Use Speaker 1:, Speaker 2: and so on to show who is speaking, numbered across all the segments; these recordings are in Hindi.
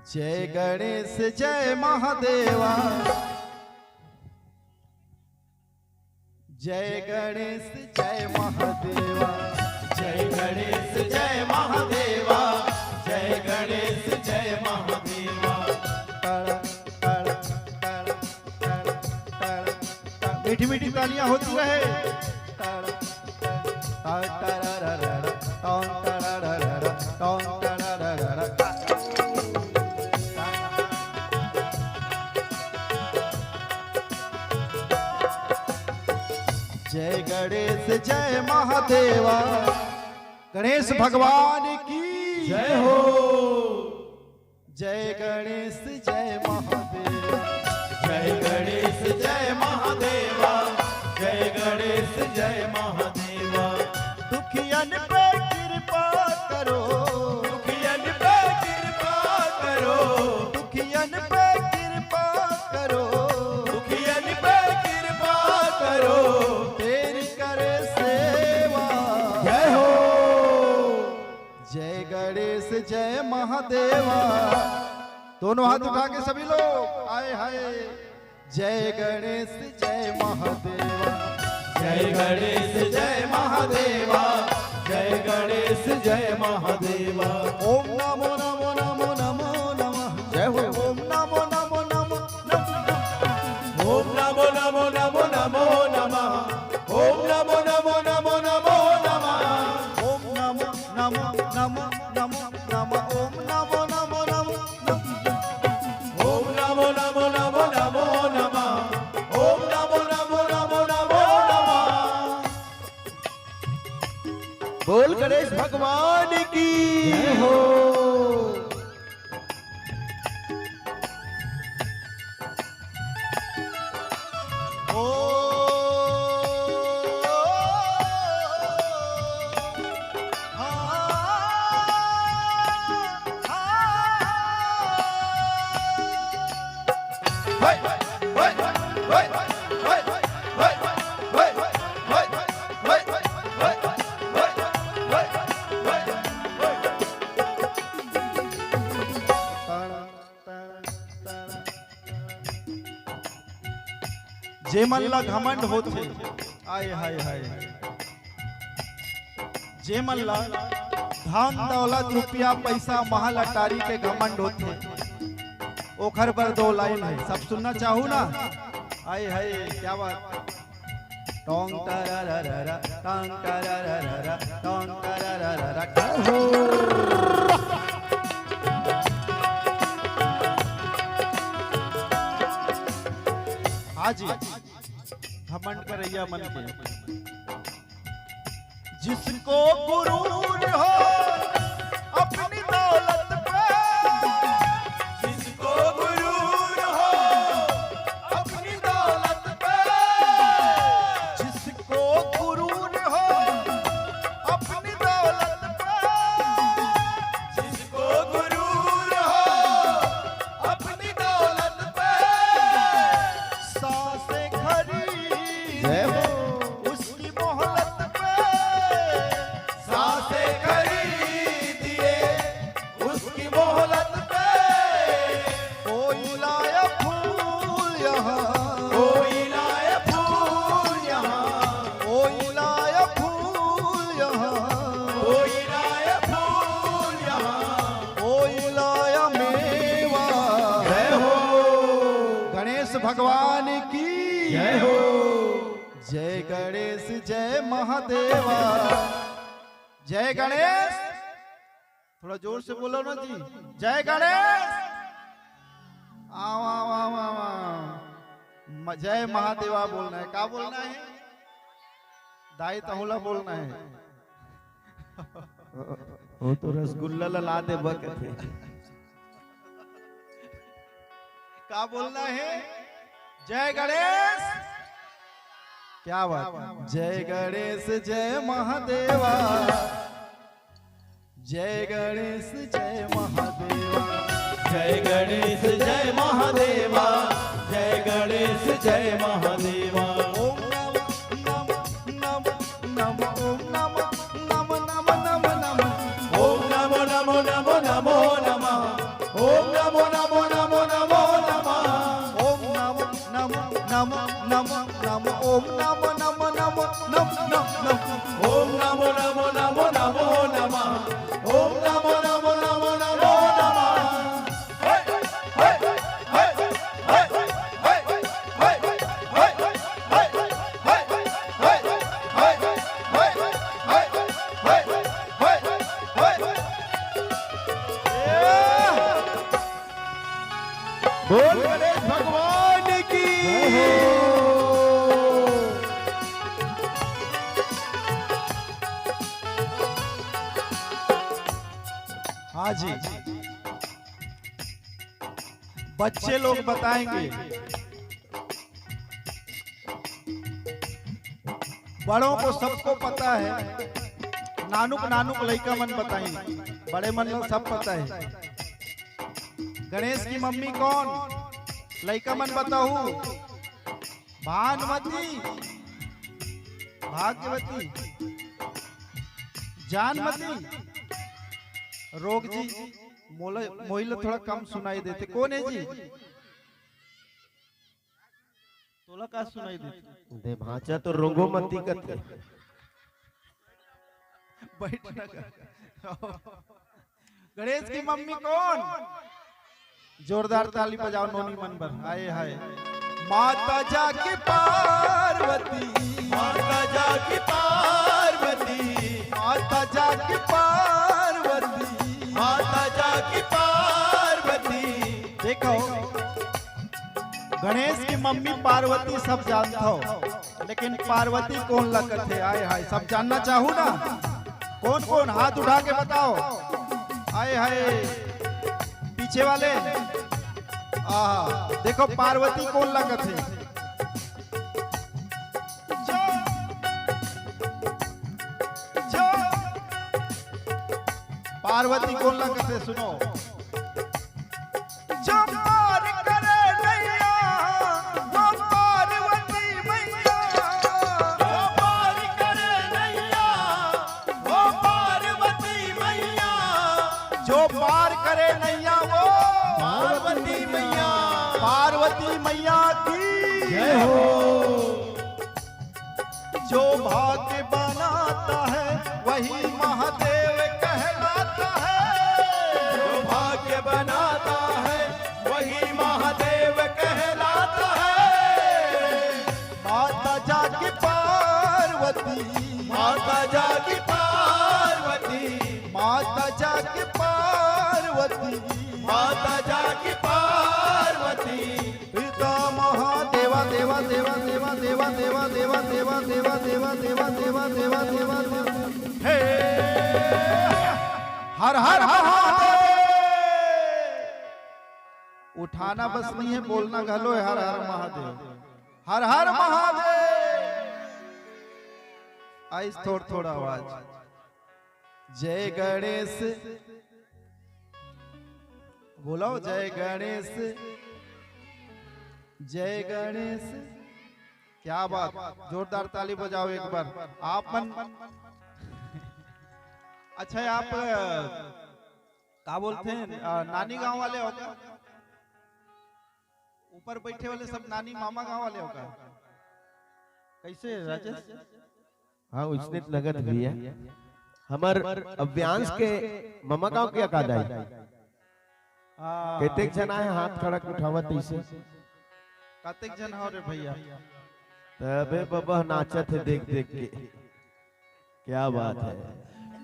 Speaker 1: जय गणेश जय महादेवा, जय गणेश जय महादेवा,
Speaker 2: जय गणेश जय महादेवा, जय गणेश जय महादेवा।
Speaker 1: मीठी मीठी तालियां होती रहे। जय गणेश जय महादेवा, गणेश भगवान की
Speaker 2: जय हो।
Speaker 1: जय गणेश जय महादेवा,
Speaker 2: जय गणेश जय महादेवा, जय गणेश जय महादेवा।
Speaker 1: दुखियन पे कृपा करो,
Speaker 2: दुखियन पे कृपा करो,
Speaker 1: दुखियन पे कृपा करो,
Speaker 2: दुखियन पे कृपा करो।
Speaker 1: तेरी करे सेवा।
Speaker 2: जय हो।
Speaker 1: जय गणेश जय महादेवा, दोनों हाथ उठा के सभी लोग आए हाय। जय गणेश जय महादेवा,
Speaker 2: जय गणेश जय महादेवा, जय गणेश जय महादेवा।
Speaker 1: ओम नमो नमो नमो नमो नमः। जय हो। ओम नमो नमो नमो नमः।
Speaker 2: ओम नमो नमो नमो नमो नमः। ओम नमो नमो नमो नमो नमः।
Speaker 1: ओम नमो नमो नमो नमो नमः। ओम नमो नमो नमो नमः।
Speaker 2: ओम नमो नमो नमो नमो नमः। ओम नमो नमो नमो नमो नमः।
Speaker 1: बोल गणेश भगवान की
Speaker 2: जय हो।
Speaker 1: जे मन ला घमंड होते, आय हाय हाय। जे मन ला धन दौलत रुपया पैसा महल अटारी के घमंड होते, ओखर पर दो लाइन है, सब सुनना चाहू ना। आय हाय क्या बात। टोंग टररररर, टोंग टररररर, टोंग टररररर। हाजी घमंड करैया मन के, जिसको गुरूर हो अपनी दौलत पे,
Speaker 2: जिसको गुरूर हो अपनी दौलत पे,
Speaker 1: जिसको गुरूर हो अपनी दौलत पे,
Speaker 2: जिसको गुरूर हो अपनी दौलत पे,
Speaker 1: सांसें खरीद उसकी मोहलत पे,
Speaker 2: सांसें खरीदिए उसकी मोहलत पे।
Speaker 1: कोई लाया फूल यहाँ,
Speaker 2: कोई लाए फूल यहाँ,
Speaker 1: कोई लाया फूल यहाँ,
Speaker 2: कोई लाए फूल यहाँ।
Speaker 1: कोई लाया मेवा।
Speaker 2: जय हो।
Speaker 1: गणेश भगवान की
Speaker 2: जय हो।
Speaker 1: जय गणेश जय महादेवा। जय गणेश, थोड़ा जोर से बोलो ना जी। जय गणेश। आओ आओ आओ आओ आओ। जय महादेवा बोलना है। क्या बोलना है? दाई तहुला बोलना है। वो तो रसगुल्ला ला दे बकते। क्या बोलना है? जय गणेश। क्या बात। जय गणेश जय महादेवा, जय गणेश जय महादेवा,
Speaker 2: जय गणेश जय महादेवा, जय गणेश जय महादेवा।
Speaker 1: ओम नमः नमः नमः ओम नमः नमः नमः नमः नमः
Speaker 2: ओम नमो नमो नमो नमो नमः। ओम नमो
Speaker 1: ओम नमो नमो नमो नमो नमो
Speaker 2: ओम नमो नमो नमो नमो नमः ओम नमो नमो नमो नमो नमः बोल गणेश भगवान की
Speaker 1: हाँ जी, बच्चे लोग बताएंगे, बड़ों को सबको पता है, नानुक लइका मन बताएंगे, बड़े मन लोग सब पता है। गणेश की मम्मी कौन? लइका मन बताऊ। भानुमती, भाग्यवती, जानमती, रोग जी, मोहिल थोड़ा कम सुनाई देते। कौन है जी? तोला का सुनाई देते?
Speaker 2: दे भाचा तो रोंगोमती करते
Speaker 1: बैठना का। गणेश की मम्मी कौन? जोरदार ताली बजाओ नोनी मन पर। आए हाय माता जाकी पार्वती,
Speaker 2: माता जाकी पार्वती,
Speaker 1: माता जाकी पार्वती,
Speaker 2: माता जाकी पार्वती।
Speaker 1: देखो गणेश की मम्मी पार्वती सब जानता हो, लेकिन पार्वती कौन लगत है? आए हाय सब जानना चाहूँ ना। कौन कौन हाथ उठा के बताओ। आए हाय पीछे वाले, देखो पार्वती कौन लगत है? जो, जो, पार्वती कौन लगत है? सुनो। जो पार करे नैया वो पार्वती मैया,
Speaker 2: जो पार करे नैया वो पार्वती मैया,
Speaker 1: जो पार करे नैया वो
Speaker 2: पार्वती मैया।
Speaker 1: पार्वती मैया की
Speaker 2: जय हो।
Speaker 1: जो भाग्य बनाता है वही महादेव कहलाता है,
Speaker 2: जो भाग्य बनाता है वही महादेव कहलाता है।
Speaker 1: माता जाकी पार्वती,
Speaker 2: माता जाकी पार्वती,
Speaker 1: माता जाकी पार्वती,
Speaker 2: माता जाकी पार्वती।
Speaker 1: पिता महादेवा देवा देवा देवा देवा देवा देवा देवा देवा देवा देवा देवा देवा देवा देवा हे हर हर महादेव। उठाना बस नहीं है, बोलना घलो है। हर हर महादेव, हर हर महादेव। आइस थोड़ा थोड़ा आवाज। जय गणेश बोलो, जय गणेश, जय गणेश। क्या बात, जोरदार ताली बजाओ एक बार। आप मन अच्छा आप क्या बोलते हैं, नानी गांव वाले हो क्या? ऊपर बैठे वाले सब नानी मामा गांव वाले हो क्या? कैसे राजेश?
Speaker 2: हाँ उसने लगत भी है। हमार अव्यांश के ममा गांव क्या कादाई कितने जन आए हाथ खड़क उठावत ऐसे
Speaker 1: कतेक जन हो रे भैया?
Speaker 2: तबे बाबा नाचत है देख देख के। क्या बात है,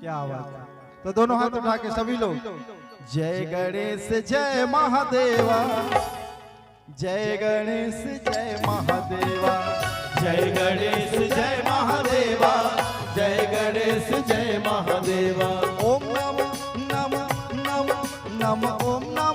Speaker 1: क्या बात है। तो दोनों हाथ उठा के सभी लोग जय गणेश जय महादेवा, जय गणेश जय महादेवा,
Speaker 2: जय गणेश जय महादेवा, जय गणेश जय महादेवा।
Speaker 1: ओम नमः नमः नमः नमः ओम नमः